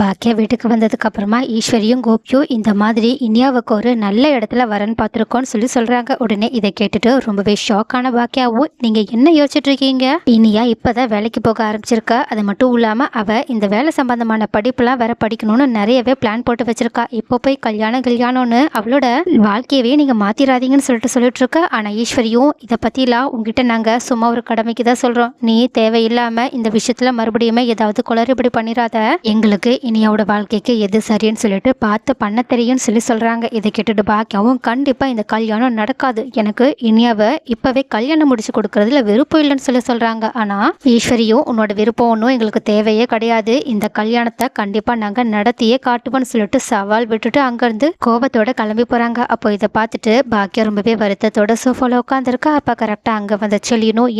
பாக்கியா வீட்டுக்கு வந்ததுக்கு அப்புறமா ஈஸ்வரியும் கோபியும் இந்த மாதிரி இனியாவுக்கு ஒரு நல்ல இடத்துல வரன்னு பார்த்துருக்கோன்னு சொல்றாங்க. உடனே இதை கேட்டுட்டு ரொம்பவே ஷாக்கான பாக்கியாவும், நீங்க என்ன யோசிச்சுட்டு இருக்கீங்க? இனியா இப்பதான் வேலைக்கு போக ஆரம்பிச்சிருக்கா. அது மட்டும் இல்லாம அவ இந்த வேலை சம்பந்தமான படிப்புலாம் வேற படிக்கணும்னு நிறையவே பிளான் போட்டு வச்சிருக்கா. இப்போ போய் கல்யாணம்னு அவளோட வாழ்க்கையவே நீங்க மாத்திராதீங்கன்னு சொல்லிட்டு இருக்கா. ஆனா ஈஸ்வரியும் இதை பத்திலாம் உங்ககிட்ட நாங்க சும்மா ஒரு கடமைக்கு தான் சொல்றோம். நீ தேவையில்லாம இந்த விஷயத்துல மறுபடியுமே ஏதாவது குளறுபடி பண்ணிடாத. எங்களுக்கு இனியாவோட வாழ்க்கைக்கு எது சரின்னு சொல்லிட்டு பார்த்து பண்ண தெரியும்னு சொல்றாங்க. இதை கேட்டுட்டு பாக்கியாவும், கண்டிப்பா இந்த கல்யாணம் நடக்காது, எனக்கு இனியாவை இப்பவே கல்யாணம் முடிச்சு கொடுக்கறதுல விருப்பம் இல்லைன்னு சொல்றாங்க. ஆனா ஈஸ்வரியும், உன்னோட விருப்பம் ஒன்றும் எங்களுக்கு தேவையே கிடையாது, இந்த கல்யாணத்தை கண்டிப்பா நாங்க நடத்தியே காட்டுவோம்னு சொல்லிட்டு சவால் விட்டுட்டு அங்கிருந்து கோபத்தோட கிளம்பி போறாங்க. அப்போ இதை பார்த்துட்டு பாக்கியா ரொம்பவே வருத்தத்தோட சோஃபால உட்காந்துருக்கா. அப்ப கரெக்டா அங்க வந்த செல்லியனும்,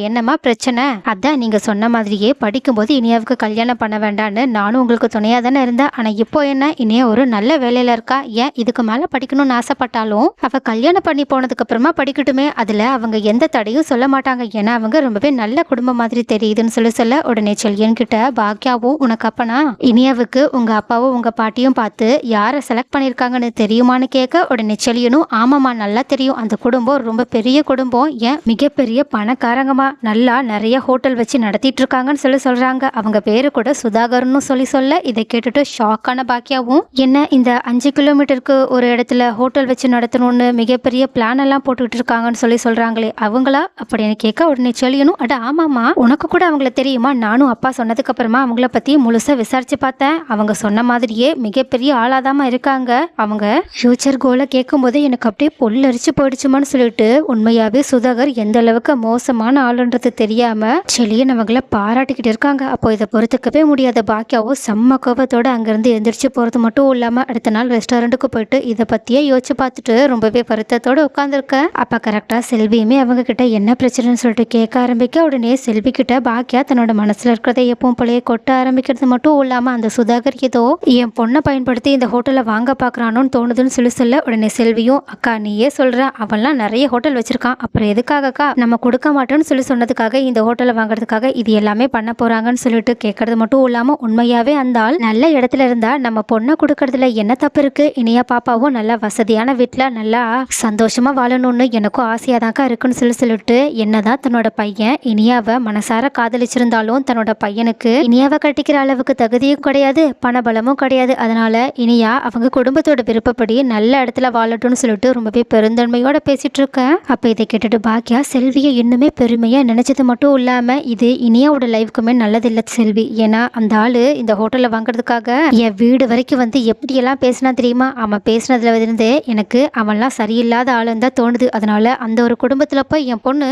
என்னம்மா பிரச்சனை? அதான் நீங்க சொன்ன மாதிரியே படிக்கும்போது இனியாவுக்கு கல்யாணம் பண்ண வேண்டான்னு நானும் உங்களுக்கு துணையா தானே இருந்தேன். ஆனா இப்போ என்ன, இனியா ஒரு நல்ல வேலையில இருக்கா, ஏன் இதுக்கு மேல படிக்கணும்னு ஆசைப்பட்டாலும் அவ கல்யாணம் பண்ணி போனதுக்கு அப்புறமா படிக்கட்டுமே, அதுல அவங்க எந்த தடையும் சொல்ல மாட்டாங்க, ஏன்னா அவங்க ரொம்பவே நல்ல குடும்பம் மாதிரி தெரியுதுன்னு சொல்ல உடனே செல்லியன் கிட்ட பாக்கியாவும், உனக்கு அப்பனா இனியாவுக்கு உங்க அப்பாவும் உங்க பாட்டியும் பார்த்து யாரை செலக்ட் பண்ணிருக்காங்கன்னு தெரியுமான்னு கேட்க, உடனே செல்லியனும், ஆமாமா நல்லா தெரியும், அந்த குடும்பம் ரொம்ப பெரிய குடும்பம், ஏன் மிகப்பெரிய பணக்காரங்கமா, நல்லா நிறைய ஹோட்டல் வச்சு நடத்திட்டு இருக்காங்கன்னு சொல்றாங்க. அவங்க பேரு கூட சுதாகர்னு சொல்ல இதை கேட்டுட்டு ஷாக்கான பாக்கியாவும், என்ன இந்த 5 கிலோமீட்டருக்கு ஒரு இடத்துல ஹோட்டல் வச்சு நடத்தணும்னு மிகப்பெரிய பிளான் எல்லாம் போட்டுக்கிட்டு இருக்காங்கன்னு சொல்றாங்களே, அவங்களா அப்படின்னு கேட்க, உடனே செல்லியனும், அட ஆமாமா, உனக்கு கூட அவங்கள தெரியுமா? நானும் அப்பா சொன்னதுக்கு அப்புறமா அவங்கள பத்தி முழுசா விசாரிச்சு பார்த்தேன், அவங்க சொன்ன மாதிரியே மிகப்பெரிய ஆளாதாமா இருக்காங்க, அவங்க ஃபியூச்சர் கோலை கேட்கும் போது எனக்கு அப்படியே பொல்லரிச்சு போயிடுச்சுமான்னு சொல்லிட்டு, உண்மையாவே சுதாகர் எந்த அளவுக்கு மோசமான ஆளுன்றது தெரியாம செல்லியன் அவங்கள பாராட்டிக்கிட்டு இருக்காங்க. அப்போ இதை பொறுத்துக்கவே முடியாத பாக்கியாவும் செம்ம கோபத்தோட அங்கிருந்து எந்திரிச்சு போறது மட்டும் இல்லாம அடுத்த நாள் ரெஸ்டாரண்ட்டுக்கு போயிட்டு இதை பத்தியே யோசிச்சு பார்த்துட்டு ரொம்பவே வருத்தத்தோட உட்காந்துருக்க. அப்ப கரெக்டா செல்வியுமே அவங்க கிட்ட என்ன பிரச்சனைன்னு சொல்லிட்டு கேட்க ஆரம்பிக்க, உடனே செல்வி கிட்ட பாக்கியா தன்னோட மனசுல இருக்கிறத எப்பவும் போலயே கொட்ட ஆரம்பிக்கிறது மட்டும் இல்லாம, அந்த சுதாகர் ஏதோ என் பொண்ணை பயன்படுத்தி இந்த ஹோட்டலை வாங்க பாக்குறானோன்னு தோணுதுன்னு சொல்ல உடனே செல்வியும், அக்கா நீயே சொல்ற, அவன்லாம் நிறைய ஹோட்டல் வச்சிருக்கான், அப்புறம் எதுக்காகக்கா நம்ம கொடுக்க மாட்டோம்னு சொன்னதுக்காக இந்த ஹோட்டலை வாங்குறதுக்காக இது எல்லாமே பண்ண போறாங்கன்னு சொல்லிட்டு கேட்கறது மட்டும் இல்லாம, உண்மையாவே அந்த ஆள் நல்ல இடத்துல இருந்தா நம்ம பொண்ணை கொடுக்கறதுல என்ன தப்பு இருக்கு? இனியா பாப்பாவும் நல்லா வசதியான வீட்டுல நல்லா சந்தோஷமா வாழணும்னு எனக்கும் ஆசையா தாக்கா இருக்குன்னு சொல்லிட்டு, என்னதான் தன்னோட பையன் இனியாவை மனசார காதலிச்சிருந்தாலும் தன்னோட பையனுக்கு இனியாவை கட்டிக்கிற அளவுக்கு தகுதியும் கிடையாது, பணபலமும் கிடையாது, அதனால இனியா அவங்க குடும்பத்தோட விருப்பப்படி நல்ல இடத்துல வாழட்டும்னு சொல்லிட்டு ரொம்பவே பெருந்தன்மையோட பேசிட்டு இருக்கேன். அப்ப இதை கேட்டுட்டு பாக்கியா செல்வியை இன்னுமே பெருமையா நினைச்சது மட்டும் இல்லாம, இது இனியாவோட லைஃப்க்குமே நல்லதில்லை செல்வி, ஏன்னா அந்த ஆளு இந்த ஹோட்டல்ல வாங்குறதுக்காக என் வீடு வரைக்கும் வந்து எப்படியெல்லாம் பேசினா தெரியுமா? அவன் பேசினதுல இருந்து எனக்கு அவன்லாம் சரியில்லாத ஆளுன்னு தான் தோணுது, அதனால அந்த ஒரு குடும்பத்துல போய் என் பொண்ணு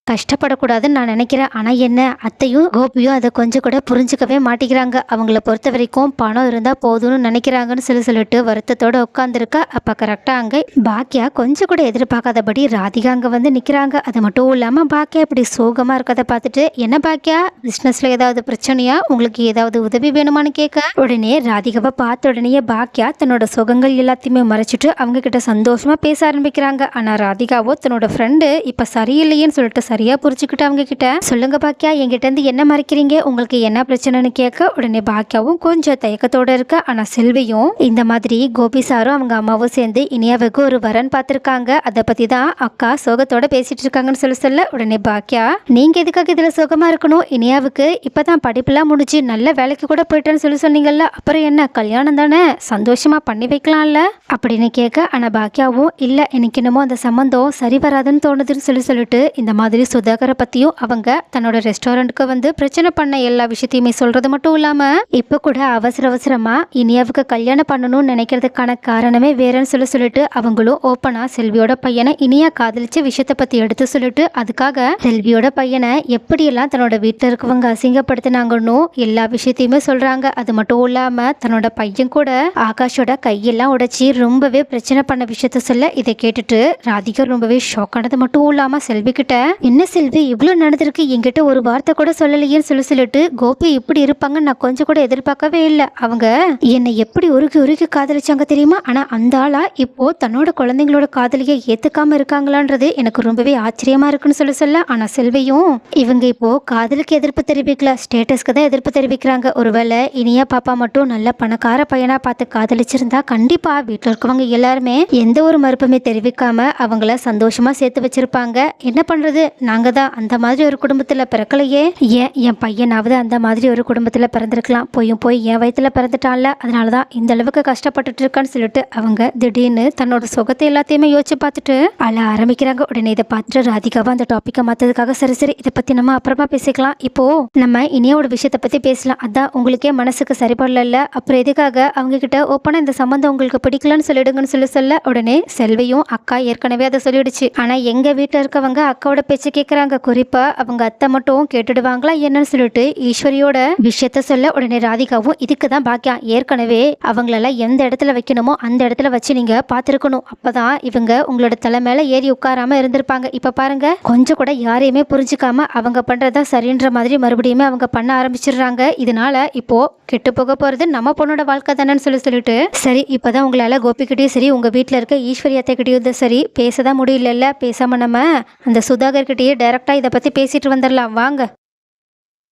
கஷ்டப்படக்கூடாதுன்னு நான் நினைக்கிறேன். ஆனால் என்ன, அத்தையும் கோபியும் அதை கொஞ்சம் கூட புரிஞ்சுக்கவே மாட்டேங்கிறாங்க, அவங்கள பொறுத்த வரைக்கும் பணம் இருந்தால் போதும்னு நினைக்கிறாங்கன்னு சொல்லிட்டு வருத்தத்தோட உட்காந்துருக்கா. அப்போ கரெக்டாக அங்கே பாக்கியா கொஞ்சம் கூட எதிர்பார்க்காதபடி ராதிகா அங்கே வந்து நிற்கிறாங்க. அது மட்டும் இல்லாமல் பாக்கியா இப்படி சோகமாக இருக்கதை பார்த்துட்டு, என்ன பாக்கியா பிஸ்னஸில் ஏதாவது பிரச்சனையா, உங்களுக்கு ஏதாவது உதவி வேணுமான்னு கேட்க, உடனே ராதிகாவை பார்த்த உடனே பாக்கியா தன்னோட சுகங்கள் எல்லாத்தையுமே மறைச்சிட்டு அவங்க கிட்ட சந்தோஷமா பேச ஆரம்பிக்கிறாங்க. ஆனால் ராதிகாவோ தன்னோட ஃப்ரெண்டு இப்போ சரியில்லையேன்னு சொல்லிட்டு சரியா புரிச்சுக்கிட்டு அவங்க கிட்ட, சொல்லுங்க பாக்கியா என்கிட்ட இருந்து என்ன மறைக்கிறீங்க, உங்களுக்கு என்ன பிரச்சனைன்னு கேட்க, உடனே பாக்கியாவும் கொஞ்சம் தயக்கத்தோட இருக்க. ஆனா செல்வியும் இந்த மாதிரி கோபி சாரும் அவங்க அம்மாவும் சேர்ந்து இனியாவுக்கு ஒரு வரன் பார்த்திருக்காங்க, அதை பத்தி தான் அக்கா சோகத்தோட பேசிட்டு இருக்காங்கன்னு சொல்ல உடனே பாக்கியா, நீங்க எதுக்காக இதுல சோகமா இருக்கணும், இனியாவுக்கு இப்பதான் படிப்புலாம் முடிச்சு நல்ல வேலைக்கு கூட போயிட்டேன்னு சொன்னீங்கல்ல, அப்புறம் என்ன கல்யாணம் தானே சந்தோஷமா பண்ணி வைக்கலாம்ல அப்படின்னு கேட்க. ஆனா பாக்கியாவும், இல்ல எனக்கு என்னமோ அந்த சம்பந்தம் சரி வராதுன்னு தோணுதுன்னு சொல்லிட்டு இந்த மாதிரி சுதாகரை பத்தியும் அவங்க தன்னோட ரெஸ்டாரண்ட்டுக்கு வந்து பிரச்சனை பண்ண எல்லா விஷயத்தையுமே சொல்றது மட்டும் இல்லாம, இப்ப கூட அவசரமா இனியாவுக்கு கல்யாணம் பண்ணணும்னு நினைக்கிறதுக்கான காரணமே வேறன்னு சொல்லிட்டு அவங்களும் ஓப்பனா செல்வியோட பையனை இனியா காதலிச்ச விஷயத்த பத்தி எடுத்து சொல்லிட்டு, அதுக்காக செல்வியோட பையனை எப்படியெல்லாம் தன்னோட வீட்டில் இருக்கவங்க அசிங்கப்படுத்தினாங்கன்னு எல்லா விஷயத்தையுமே சொல்றாங்க. அது மட்டும் இல்லாம தன்னோட பையன் கூட ஆகாஷோட கையெல்லாம் உடைச்சி ரொம்பவே பிரச்சனை பண்ண விஷயத்த சொல்ல, இதை கேட்டுட்டு ராதிகா ரொம்பவே ஷாக் ஆனது மட்டும் இல்லாம செல்வி கிட்ட, என்ன செல்வி இவ்வளோ நடந்திருக்கு, என்கிட்ட ஒரு வார்த்தை கூட சொல்லலையேன்னு சொல்லிட்டு கோபி இப்படி இருப்பாங்க நான் கொஞ்சம் கூட எதிர்பார்க்கவே இல்லை. அவங்க என்னை எப்படி உருகி உருகி காதலிச்சாங்க தெரியுமா? ஆனா அந்த ஆளா இப்போ தன்னோட குழந்தைங்களோட காதலியை ஏத்துக்காம இருக்காங்களான்றது எனக்கு ரொம்பவே ஆச்சரியமா இருக்குன்னு சொல்ல. ஆனா செல்வியும் இவங்க இப்போ காதலுக்கு எதிர்ப்பு தெரிவிக்கல, ஸ்டேட்டஸ்க்கு தான் எதிர்ப்பு தெரிவிக்கிறாங்க. ஒருவேளை இனியா பாப்பா மட்டும் நல்ல பணக்கார பையனா பார்த்து காதலிச்சிருந்தா கண்டிப்பா வீட்டில் இருக்கவங்க எல்லாருமே எந்த ஒரு மறுப்புமே தெரிவிக்காம அவங்கள சந்தோஷமா சேர்த்து வச்சிருப்பாங்க. என்ன பண்றது, நாங்க தான் அந்த மாதிரி ஒரு குடும்பத்துல பிறக்கலையே. ஏன் என் பையனாவது அந்த மாதிரி ஒரு குடும்பத்துல பிறந்திருக்கலாம், போய் என் வயிற்றுல பிறந்துட்டான்ல, அதனாலதான் இந்த அளவுக்கு கஷ்டப்பட்டுட்டு இருக்கான்னு சொல்லிட்டு அவங்க திடீர்னு தன்னோட சுகத்தை எல்லாத்தையுமே யோசிச்சு பார்த்துட்டு அழ ஆரம்பிக்கிறாங்க. உடனே இதை பார்த்துட்டு ராதிகாவா அந்த டாபிக்கை மாத்ததுக்காக சரி இதை பத்தி நம்ம அப்புறமா பேசிக்கலாம், இப்போ நம்ம இனியோட விஷயத்தை பத்தி பேசலாம். அதான் உங்களுக்கே மனசுக்கு சரிபடல, அப்புறம் எதுக்காக அவங்க கிட்ட ஓப்பனா இந்த சம்பந்தம் உங்களுக்கு பிடிக்கலன்னு சொல்லிடுங்கன்னு சொல்ல உடனே செல்வியும் அக்கா ஏற்கனவே அதை சொல்லிடுச்சு. ஆனா எங்க வீட்டுல இருக்கவங்க அக்காவோட பேச்சு கேட்கறாங்க, குறிப்பா அவங்க அத்தை மட்டும் கேட்டுடுவாங்களா என்னன்னு சொல்லிட்டு ஈஸ்வரியோட விஷயத்த சொல்ல உடனே ராதிகாவும் இதுக்கு தான் பாக்கியா ஏற்கனவே அவங்களெல்லாம் எந்த இடத்துல வைக்கணுமோ அந்த இடத்துல வச்சு நீங்க பார்த்துருக்கணும், அப்பதான் இவங்க உங்களோட தலை மேல ஏறி உட்காராம இருந்திருப்பாங்க. இப்ப பாருங்க கொஞ்சம் கூட யாரையுமே புரிஞ்சுக்காம அவங்க பண்றதா சரின்ற மாதிரி மறுபடியுமே அவங்க பண்ண ஆரம்பிச்சிடுறாங்க. இதனால இப்போ கெட்டு போக போறது நம்ம பொண்ணோட வாழ்க்கை தானேன்னு சொல்லிட்டு சரி இப்பதான் உங்களால கோபிக்கிட்டையும் சரி உங்க வீட்டுல இருக்க ஈஸ்வரி அத்தைக்கிட்டையும் சரி பேசதான் முடியல, பேசாம நம்ம அந்த சுதாகர் கிட்டேயே டைரக்டா இதை பத்தி பேசிட்டு வந்துடலாம் வாங்க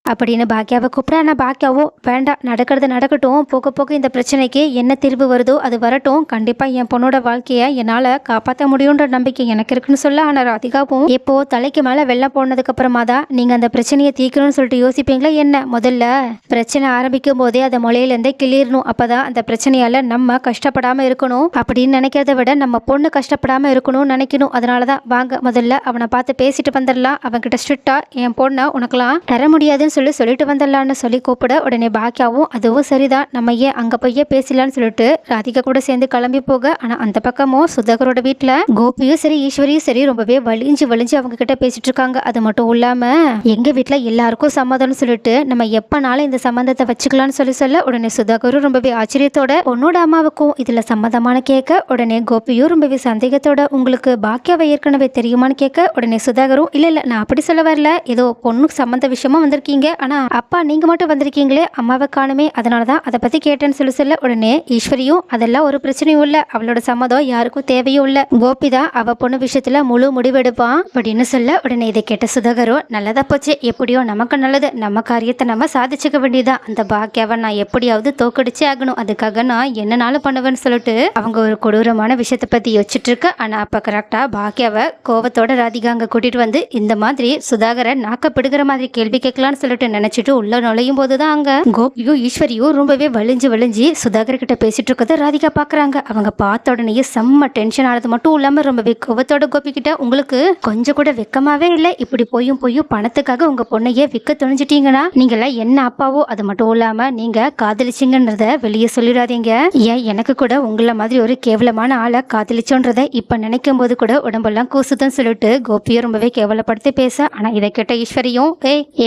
அப்படின்னு பாக்கியாவை கூப்பிட. ஆனால் பாக்கியாவோ வேண்டாம், நடக்கிறது நடக்கட்டும், போக போக இந்த பிரச்சனைக்கு என்ன தீர்வு வருதோ அது வரட்டும், கண்டிப்பாக என் பொண்ணோட வாழ்க்கையை என்னால் காப்பாற்ற முடியுன்ற நம்பிக்கை எனக்கு இருக்குன்னு சொல்ல. ஆனால் ராதிகாவும் இப்போ தலைக்கு மேலே வெள்ளம் போனதுக்கு அப்புறமா தான் நீங்கள் அந்த பிரச்சனையை தீர்க்கணும்னு சொல்லிட்டு யோசிப்பீங்களா என்ன? முதல்ல பிரச்சனை ஆரம்பிக்கும் போதே அதை முளையிலேருந்தே கிளியறணும், அப்போதான் அந்த பிரச்சனையால் நம்ம கஷ்டப்படாமல் இருக்கணும் அப்படின்னு நினைக்கிறத விட நம்ம பொண்ணு கஷ்டப்படாமல் இருக்கணும்னு நினைக்கணும். அதனால தான் வாங்க முதல்ல அவனை பார்த்து பேசிட்டு வந்துடலாம், அவன்கிட்ட ஸ்ட்ரிக்டா என் பொண்ணை உனக்கெல்லாம் தர முடியாதுன்னு சொல்லிட்டு வந்துடலான்னு சொல்லி கூப்பிட உடனே பாக்கியாவும் அதுவும் சரிதான் நம்ம ஏன் அங்க போய் பேசலான்னு சொல்லிட்டு ராதிகா கூட சேர்ந்து கிளம்பி போக. ஆனா அந்த பக்கமும் சுதாகரோட வீட்டுல கோபியும் சரி ஈஸ்வரியும் சரி ரொம்பவே வலிஞ்சு அவங்க கிட்ட பேசிட்டு இருக்காங்க. அது மட்டும் இல்லாம எங்க வீட்டுல எல்லாருக்கும் சம்மதம்னு சொல்லிட்டு நம்ம எப்பனாலும் இந்த சம்பந்தத்தை வச்சுக்கலாம்னு சொல்ல உடனே சுதாகரும் ரொம்பவே ஆச்சரியத்தோட உன்னோட அம்மாவுக்கும் இதுல சம்மதமான கேட்க உடனே கோபியும் ரொம்பவே சந்தேகத்தோட உங்களுக்கு பாக்கியாவை ஏற்கனவே தெரியுமான்னு கேட்க உடனே சுதாகரும் இல்ல நான் அப்படி சொல்ல வரல, ஏதோ பொண்ணுக்கு சம்பந்த விஷயமா வந்திருக்கீங்க, ஆனா அப்பா நீங்க மட்டும் வந்திருக்கீங்களே அம்மாவை காணுமே அதனாலதான் அதை பத்தி கேட்டேன்னு சொல்ல உடனே ஈஸ்வரியும் அதெல்லாம் ஒரு பிரச்சனையும் இல்ல, அவளோட சம்மதம் யாருக்கும் தேவையும் இல்ல, கோபி தான் அவ பொண்ணு விஷயத்துல முழு முடிவெடுப்பான் அப்படின்னு சொல்ல உடனே இதை கேட்ட சுதாகரும் நல்லதா போச்சு, எப்படியோ நமக்கு நல்லது, நம்ம காரியத்தை நம்ம சாதிச்சுக்க வேண்டியதான், அந்த பாக்கியாவை நான் எப்படியாவது தோக்கடிச்சே ஆகணும், அதுக்காக நான் என்னனாலும் பண்ணுவேன்னு சொல்லிட்டு அவங்க ஒரு கொடூரமான விஷயத்தை பத்தி யோசிச்சுட்டு இருக்க. ஆனா அப்ப கரெக்டா பாக்கியாவை கோவத்தோட ராதிகா அங்க கூட்டிட்டு வந்து இந்த மாதிரி சுதாகரை நாக்க பிடுகிற மாதிரி கேள்வி கேட்கலான்னு சொல்லிட்டு நினைச்சிட்டு உள்ள நுழையும் போதுதான் அங்க கோபியும் ஈஸ்வரியும் ரொம்பவே வலிஞ்சு சுதாகர் கிட்ட பேசிட்டு இருக்கத ராதிகா பாக்குறாங்க. அவங்க பார்த்த உடனேயே செம்ம டென்ஷன் ஆனது மட்டும் இல்லாம ரொம்பவே கோவத்தோட கோபி கிட்ட உங்களுக்கு கொஞ்சம் கூட வெக்கமாவே இல்லை, இப்படி போயும் பணத்துக்காக உங்க பொண்ணையே விற்க துணிஞ்சிட்டீங்கன்னா நீங்கள என்ன அப்பாவோ, அது மட்டும் இல்லாம நீங்க காதலிச்சிங்கன்றத வெளியே சொல்லிடாதீங்க, ஏன் எனக்கு கூட உங்களை மாதிரி ஒரு கேவலமான ஆளை காதலிச்சோன்றத இப்ப நினைக்கும் போது கூட உடம்பெல்லாம் கூசுதுன்னு சொல்லிட்டு கோபியை ரொம்பவே கேவலப்படுத்தி பேச. ஆனா இதை கேட்ட ஈஸ்வரியும்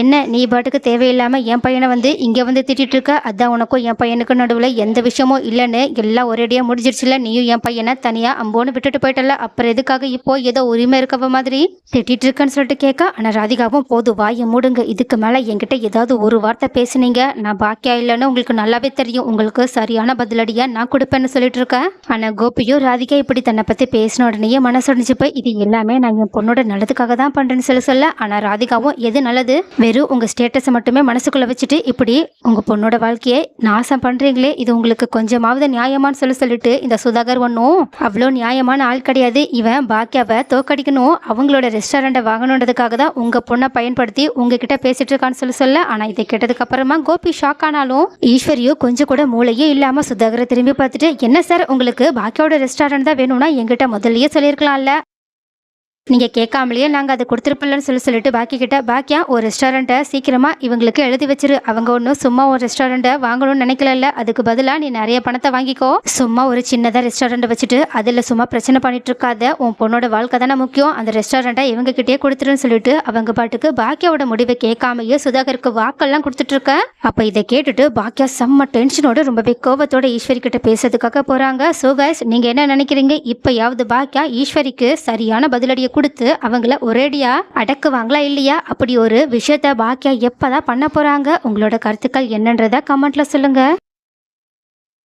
என்ன நீ பாட்டுக்கு தேவையில்லாம என் பையனை வந்து இங்க வந்து திட்டிட்டு இருக்க, அதான் உனக்கும் என் பையனுக்கும் நடுவில் எந்த விஷயமும் இல்லைன்னு எல்லாம் ஒரேடியா முடிஞ்சிருச்சுல, நீயும் என் பையனை தனியா அம்போன்னு விட்டுட்டு போயிட்டல, அப்புறம் எதுக்காக இப்போ ஏதோ உரிமை இருக்கவ மாதிரி திட்டிட்டு இருக்கன்னு சொல்லிட்டு கேட்க. ஆனா ராதிகாவும் போது வாயை மூடுங்க, இதுக்கு மேல என்கிட்ட ஏதாவது ஒரு வார்த்தை பேசுனீங்க நான் பாக்கியா இல்லைன்னு உங்களுக்கு நல்லாவே தெரியும், உங்களுக்கு சரியான பதிலடியா நான் கொடுப்பேன்னு சொல்லிட்டு இருக்கேன். ஆனா கோபியும் ராதிகா இப்படி தன்னை பத்தி பேசின உடனேயே மனசுடைஞ்சு போய் இது எல்லாமே நான் என் பொண்ணோட நல்லதுக்காக தான் பண்றேன்னு சொல்ல. ஆனா ராதிகாவும் எது நல்லது, வெறும் உங்க ஸ்டேட்டஸை மட்டுமே மனசுக்குள்ள வச்சுட்டு இப்படி உங்க பொண்ணோட வாழ்க்கையை நாசம் பண்றீங்களே, இது உங்களுக்கு கொஞ்சமாவது நியாயமான்னு சொல்லிட்டு இந்த சுதாகர் ஒன்னும் அவ்வளோ நியாயமான ஆள் கிடையாது, இவன் பாக்கியாவை தோக்கடிக்கணும் அவங்களோட ரெஸ்டாரண்ட்டை வாங்கணுன்றதுக்காக தான் உங்க பொண்ணை பயன்படுத்தி உங்ககிட்ட பேசிட்டு இருக்கான்னு சொல்ல. ஆனா இதை கேட்டதுக்கு அப்புறமா கோபி ஷாக் ஆனாலும் ஈஸ்வரியோ கொஞ்சம் கூட மூளையே இல்லாம சுதாகரை திரும்பி பார்த்துட்டு என்ன சார் உங்களுக்கு பாக்கியாவோட ரெஸ்டாரண்ட் தான் வேணும்னா எங்கிட்ட முதல்லயே சொல்லியிருக்கலாம்ல, நீங்க கேட்காமலேயே நாங்க அதை கொடுத்துருப்பில்லன்னு சொல்லிட்டு பாக்கி கிட்ட பாக்கியா ஒரு ரெஸ்டாரண்ட்டை சீக்கிரமா இவங்களுக்கு எழுதி வச்சிரு, அவங்க ஒன்றும் சும்மா ஒரு ரெஸ்டாரண்ட்டை வாங்கணும்னு நினைக்கல, அதுக்கு பதிலா நீ நிறைய பணத்தை வாங்கிக்கோ, சும்மா ஒரு சின்னதா ரெஸ்டாரண்ட் வச்சுட்டு அதுல சும்மா பிரச்சனை பண்ணிட்டு இருக்காத, உன் பொண்ணோட வாழ்க்கை தானே முக்கியம், அந்த ரெஸ்டாரண்ட்டை இவங்க கிட்டே கொடுத்துருன்னு சொல்லிட்டு அவங்க பாட்டுக்கு பாக்கியாவோட முடிவை கேட்காமையே சுதாகருக்கு வாக்கெல்லாம் கொடுத்துட்டு இருக்க. அப்ப இதை கேட்டுட்டு பாக்கியா செம்ம டென்ஷனோட ரொம்பவே கோவத்தோட ஈஸ்வரி கிட்ட பேசுறதுக்காக போறாங்க. சோ கைஸ் நீங்க என்ன நினைக்கிறீங்க, இப்பயாவது பாக்கியா ஈஸ்வரிக்கு சரியான பதிலடியை கொடுத்து அவங்கள ஒரேடியா அடக்குவாங்களா இல்லையா? அப்படி ஒரு விஷயத்த பாக்கியா எப்பதான் பண்ண போறாங்க? உங்களோட கருத்துக்கள் என்னன்றத கமெண்ட்ல சொல்லுங்க.